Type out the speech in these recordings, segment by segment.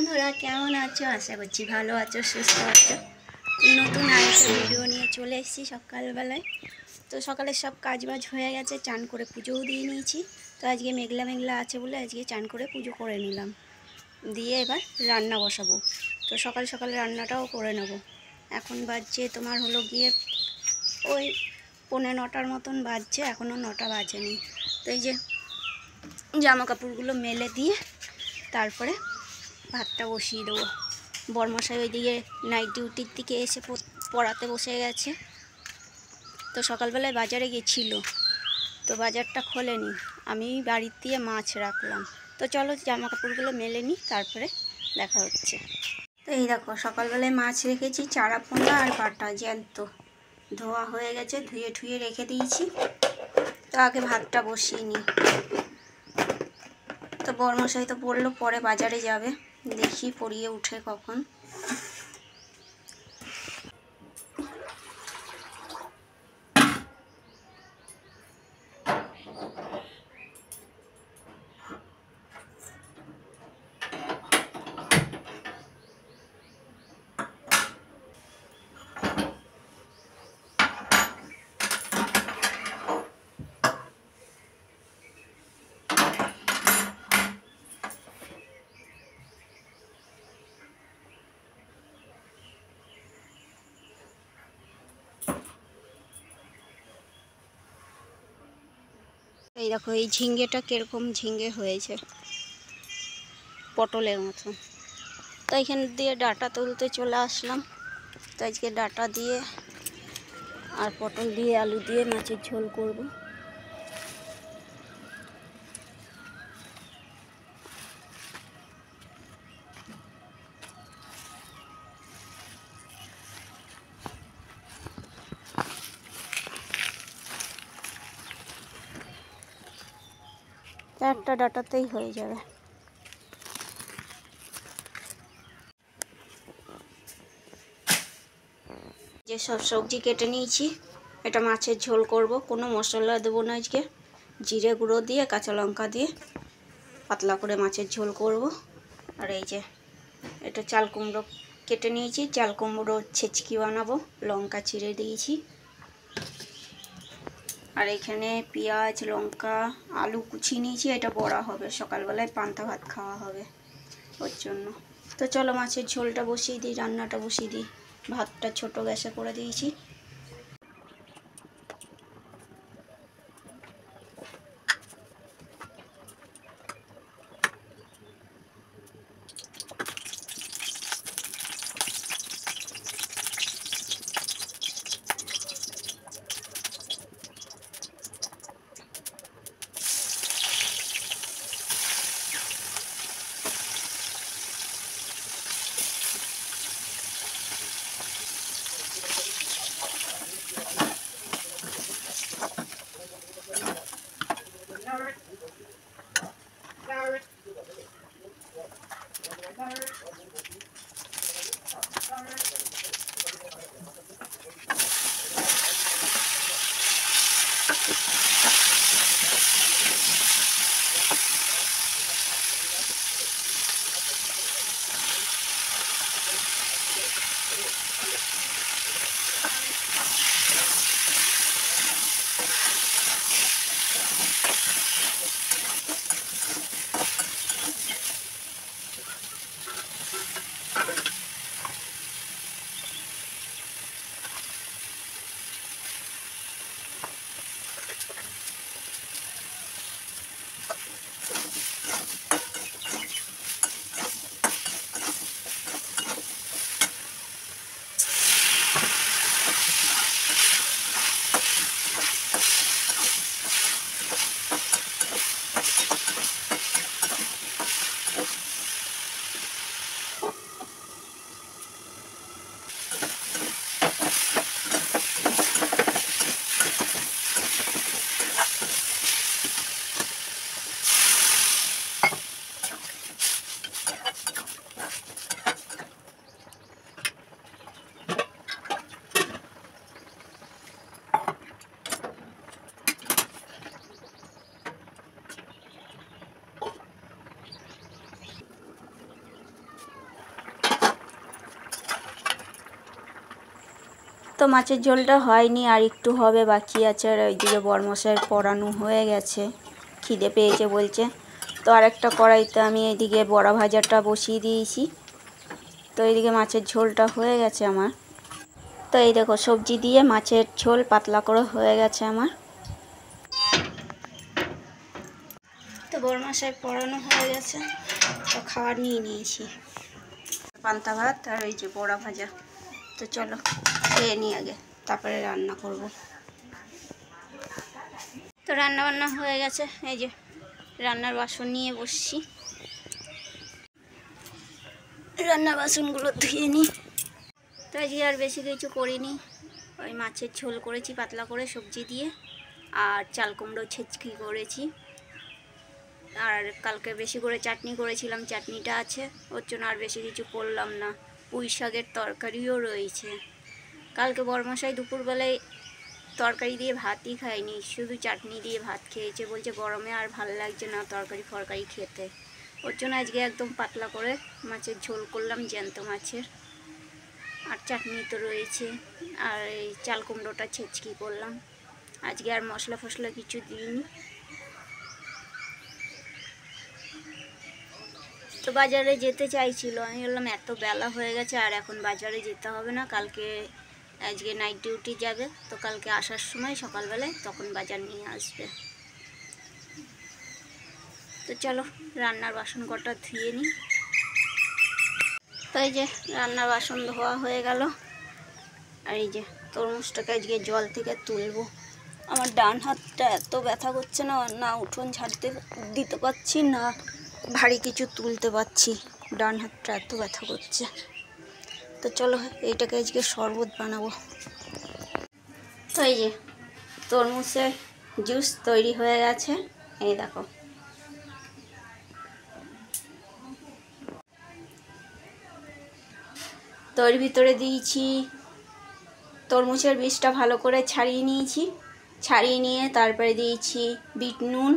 বন্ধুরা কেমন আছো? আশা করছি ভালো আছো, সুস্থ আছো। নতুন আরেকটা ভিডিও নিয়ে চলে এসেছি সকালবেলায়। তো সকালের সব কাজবাজ হয়ে গেছে, চান করে পুজোও দিয়ে নিয়েছি। তো আজকে মেঘলা মেঘলা আছে বলে আজকে চান করে পুজো করে নিলাম, দিয়ে এবার রান্না বসাবো। তো সকাল সকাল রান্নাটাও করে নেব। এখন বাজছে তোমার হলো গিয়ে ওই 9:45 মতন বাজছে, এখনও 9টা বাজেনি। তো এই যে জামা কাপড়গুলো মেলে দিয়ে তারপরে ভাতটা বসিয়ে দেবো। বরমশাই ওইদিকে নাইট ডিউটির দিকে এসে পড়াতে বসে গেছে। তো সকালবেলায় বাজারে গেছিল, তো বাজারটা খোলেনি, আমি বাড়ির দিয়ে মাছ রাখলাম। তো চলো জামা কাপড়গুলো মেলে নিই, তারপরে দেখা হচ্ছে। তো এই দেখো সকালবেলায় মাছ রেখেছি, চারা পোনা আর বাটা জ্যান্ত, ধোয়া হয়ে গেছে, ধুয়ে ঠুয়ে রেখে দিয়েছি। তো আগে ভাতটা বসিয়ে নিই। তো বরমশাই তো বললো পরে বাজারে যাবে, দেখি পড়িয়ে উঠে কখন। এই দেখো এই ঝিঙ্গেটা কিরকম ঝিঙ্গে হয়েছে, পটলের মতো। তো এখান দিয়ে ডাঁটা তুলতে চলে আসলাম। তো আজকে ডাঁটা দিয়ে আর পটল দিয়ে আলু দিয়ে মাছের ঝোল করব। একটা ডাঁটাতেই হয়ে যাবে। যে সব সবজি কেটে নিয়েছি, এটা মাছের ঝোল করব, কোনো মশলা দেবো না আজকে। জিরে গুঁড়ো দিয়ে কাঁচা লঙ্কা দিয়ে পাতলা করে মাছের ঝোল করব। আর এই যে এটা চাল কুমড়ো কেটে নিয়েছি, চাল কুমড়ো ছেচকি বানাবো, লঙ্কা চিড়ে দিয়েছি। আর এখানে পেঁয়াজ লঙ্কা আলু কুচিয়ে নিয়েছি, এটা বড়া হবে, সকালবেলায় পান্তা ভাত খাওয়া হবে ওর জন্য। তো চলো মাছের ঝোলটা বসিয়ে দিই, রান্নাটা বসিয়ে দিই। ভাতটা ছোট গ্যাসে করে দিয়েছি। তো মাছের ঝোলটা হয়নি, আর একটু হবে, বাকি আছে। আর ওইদিকে বরমশাইয়ের পড়ানো হয়ে গেছে, খিদে পেয়েছে বলছে। তো আরেকটা কড়াইতে আমি এইদিকে বড়া ভাজাটা বসিয়ে দিয়েছি। তো এইদিকে মাছের ঝোলটা হয়ে গেছে আমার। তো এই দেখো সবজি দিয়ে মাছের ঝোল পাতলা করে হয়ে গেছে আমার। তো বরমশাই পড়ানো হয়ে গেছে, তো খাবার নিয়ে নিয়েছি, পান্তা ভাত আর ওই যে বড়া ভাজা। তো চলো খেয়ে নিই আগে, তারপরে রান্না করব। তো রান্না বান্না হয়ে গেছে, এই যে রান্নার বাসন নিয়ে বসছি, রান্নার বাসনগুলো ধুয়ে নিই। তো আজকে আর বেশি কিছু করিনি, ওই মাছের ঝোল করেছি পাতলা করে সবজি দিয়ে, আর চাল কুমড়ো ছেচকি করেছি, আর কালকে বেশি করে চাটনি করেছিলাম, চাটনিটা আছে, ওর জন্য আর বেশি কিছু করলাম না। পুঁই শাকের তরকারিও রয়েছে। কালকে বরমশাই দুপুরবেলায় তরকারি দিয়ে ভাতই খায়নি, শুধু চাটনি দিয়ে ভাত খেয়েছে, বলছে গরমে আর ভালো লাগছে না তরকারি ফরকারি খেতে। ওর জন্য আজকে একদম পাতলা করে মাছের ঝোল করলাম, জ্যান্ত মাছের, আর চাটনি তো রয়েছে, আর এই চাল কুমড়োটা ছেচকি করলাম। আজকে আর মশলা ফসলা কিছু দিইনি। তো বাজারে যেতে চাইছিল, আমি বললাম এত বেলা হয়ে গেছে আর এখন বাজারে যেতে হবে না, কালকে আজকে নাইট ডিউটি যাবে, তো কালকে আসার সময় সকালবেলায় তখন বাজার নিয়ে আসবে। তো চলো রান্নার বাসন কটা ধুয়ে নিই। তো এই যে রান্নার বাসন ধোয়া হয়ে গেল, আর এই যে তরমুজটাকে আজকে জল থেকে তুলবো। আমার ডান হাতটা এত ব্যথা করছে না, না উঠোন ঝাড়তে দিতে পারছি, না ভারী কিছু তুলতে পারছি, ডান হাতটা এত ব্যথা করছে। তো চলো এইটাকে আজকে শরবত বানাবো। তো এই যে তরমুজের জুস তৈরি হয়ে গেছে, এই দেখো। তো এর ভিতরে দিয়েছি তরমুজের বীজটা ভালো করে ছাড়িয়ে নিয়েছি, ছাড়িয়ে নিয়ে তারপরে দিয়েছি বিট নুন,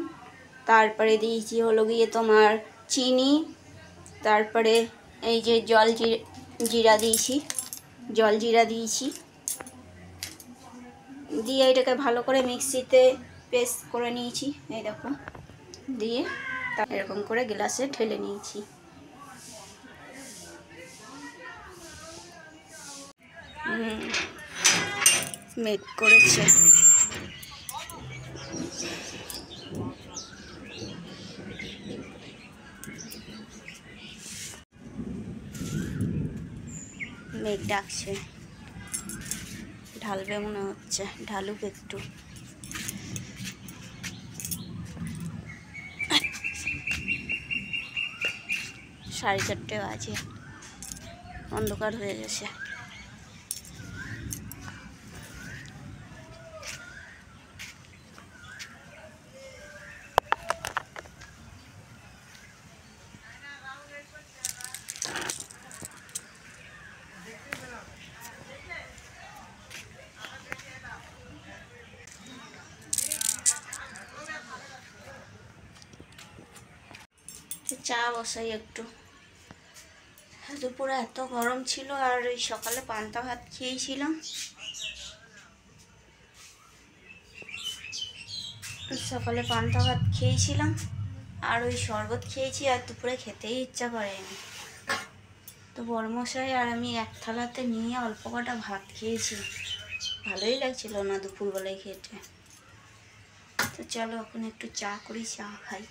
তারপরে দিয়েছি হলো গিয়ে তোমার চিনি, তারপরে এই যে জিরা দিয়েছি, জিরা দিয়েছি, দিয়ে এটাকে ভালো করে মিক্সিতে পেস্ট করে নিয়েছি, এই দেখো, দিয়ে এরকম করে গ্লাসে ঢেলে নিয়েছি। মেঘ করেছে, মেঘ ডাকছে, ঢালবে মনে হচ্ছে, ঢালুক একটু। সাড়ে 4টে বাজে, অন্ধকার হয়ে গেছে। চা বসাই একটু, দুপুরে এত গরম ছিল, আর ওই সকালে পান্তা ভাত খেয়েছিলাম, আর ওই শরবত খেয়েছি, আর দুপুরে খেতেই ইচ্ছা করেনি। তো বরমশাই আর আমি এক থালাতে নিয়ে অল্প কটা ভাত খেয়েছি, ভালোই লাগছিল না দুপুরবেলায় খেতে। তো চলো এখন একটু চা করি, চা খাই।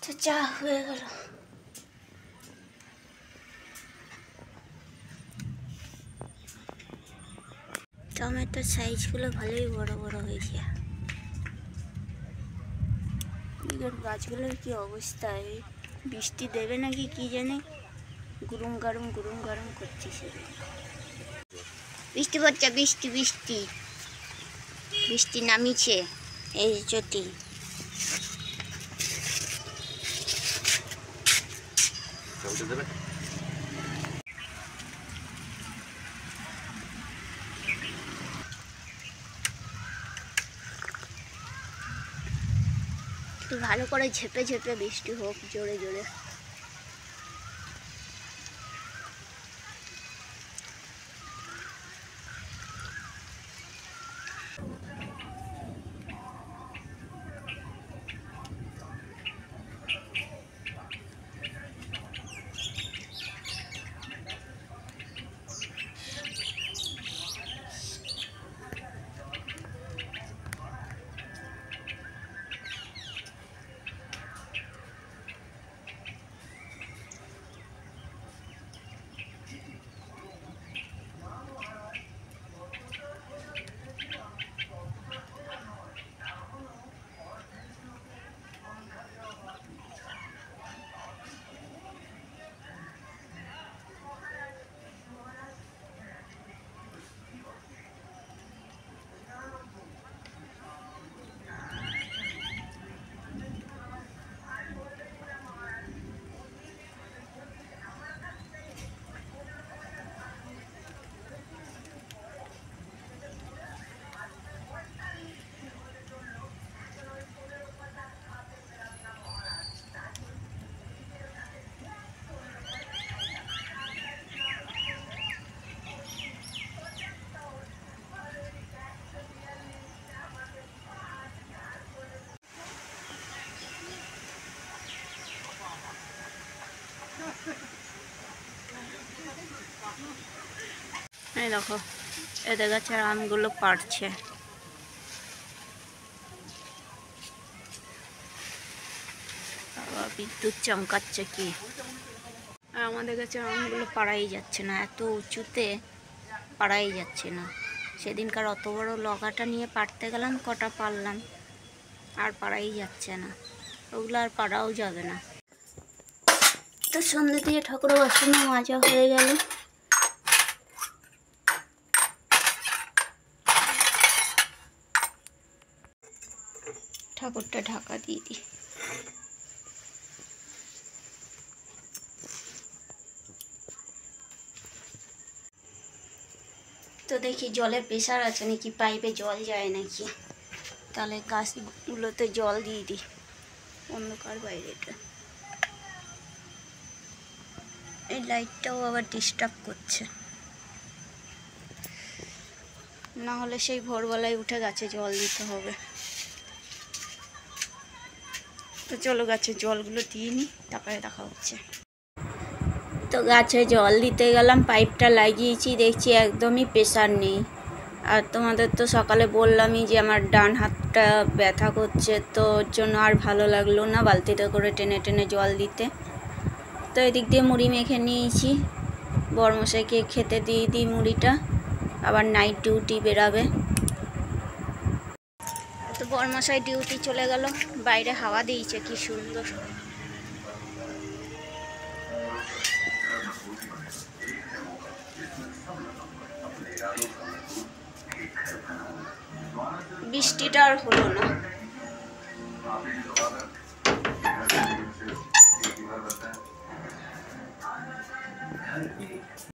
তো চা হয়ে গেল। টমেটোর সাইজগুলো ভালোই বড় বড় হয়েছে। এগুলোর গাছগুলোর কি অবস্থা, বৃষ্টি দেবে নাকি কি জানে, গুরুম গারুম করছে। বৃষ্টি পড়ছে, বৃষ্টি বৃষ্টি বৃষ্টি নামিছে, এই চটি। একটু ভালো করে ঝেপে ঝেপে বৃষ্টি হোক, জোরে জোরে। এই দেখো এদের গাছের আমগুলো পাড়ছে। বিদ্যুৎ চমকাচ্ছে কি, আর আমাদের গাছের আমগুলো পাড়াই যাচ্ছে না, এত উঁচুতে পাড়াই যাচ্ছে না। সেদিনকার অত বড় লগাটা নিয়ে পাড়তে গেলাম, কটা পারলাম, আর পাড়াই যাচ্ছে না, ওগুলো আর পাড়াও যাবে না। তো সন্ধ্যে দিয়ে ঠাকুর বাসনও মাজা হয়ে গেল। ঠাকুরটা ঢাকা দিয়ে দিই। তো দেখি জলের প্রেশার আছে নাকি, পাইপে জল যায় নাকি, তাহলে গাছগুলোতে জল দিয়ে দিই। অন্ধকার বাইরেটা, এই লাইটটাও আবার ডিস্টার্ব করছে, না হলে সেই ভোরবেলায় উঠে গাছে জল দিতে হবে। তো চলো গাছে জলগুলো দিয়ে নিই, তারপরে দেখা হচ্ছে। তো গাছে জল দিতে গেলাম, পাইপটা লাগিয়েছি, দেখছি একদমই প্রেশার নেই। আর তোমাদের তো সকালে বললামই যে আমার ডান হাতটা ব্যথা করছে, তো ওর জন্য আর ভালো লাগলো না বালতিতে করে টেনে টেনে জল দিতে। তো এদিক দিয়ে মুড়ি মেখে নিয়েছি, বরমশাইকে খেতে দিয়ে দিই মুড়িটা, আবার নাইট ডিউটি বেরাবে। তো বরমশাই ডিউটি চলে গেল, বাইরে হাওয়া দিয়েছে কি সুন্দর। বৃষ্টিটা আর হলো না।